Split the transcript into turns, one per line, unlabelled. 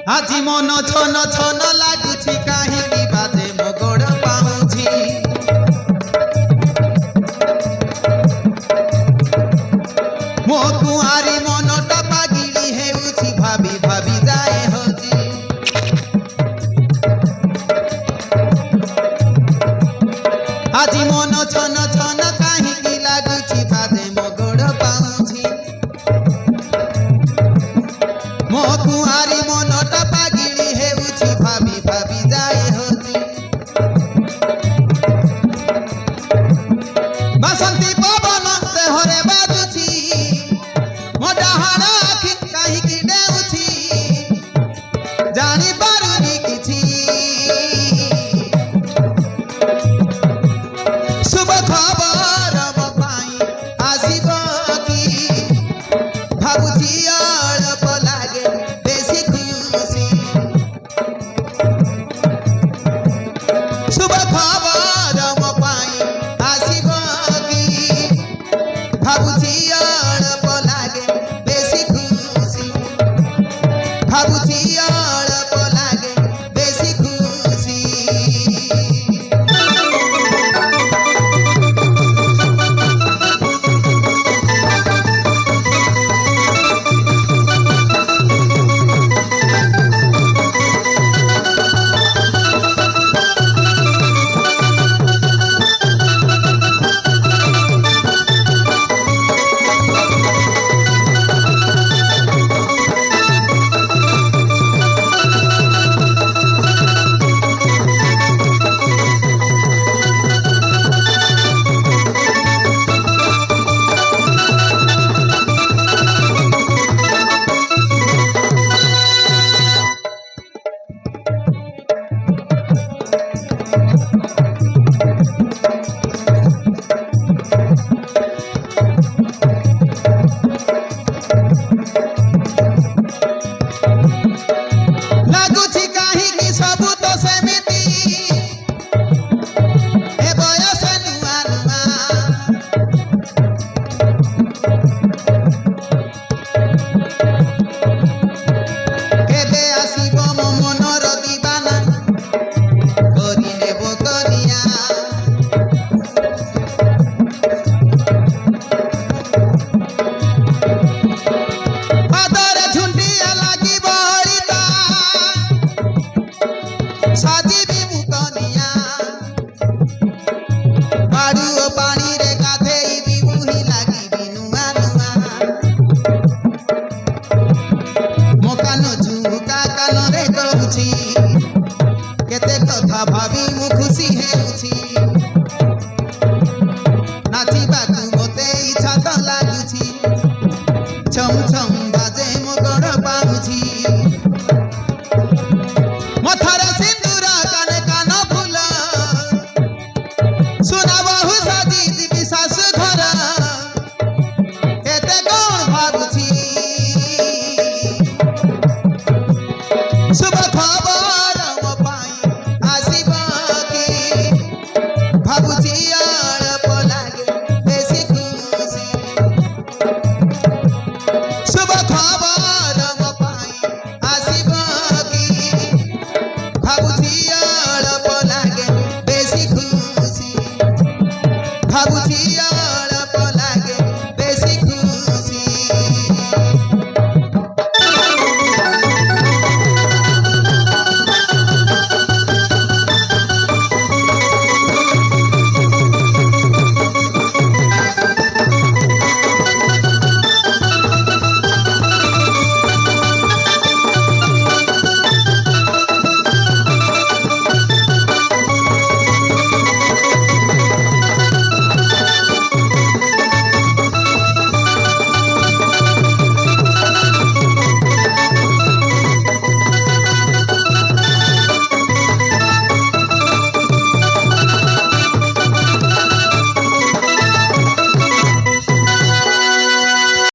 আজি মন ছন ছন লাগুছি কাহিকি বাজে মো গোড় পাউছি মো কুয়ারি মনটা পাগিলি হেউছি ভাবি ভাবি যায় হজি আজি মন ছন ছন কাহিকি লাগুছি বাজে মো গোড় পাউছি মো কুয়ারি মনটা পাগিলি হেউছি ভাবি ভাবি যায় হজি বাসন্তী পবন দেহরে বাজুছি মো ডাহার আখি কাহিকি ডেউছি জানি পারুনি কিছু শুভ খবর মো পাই আসিব কি ভাবুছি অল্প লাগে বেশি খুশি শুভ খবর মো পাই আসিব কি ভাবুছি অল্প লাগে বেশি খুশি ভাবুছি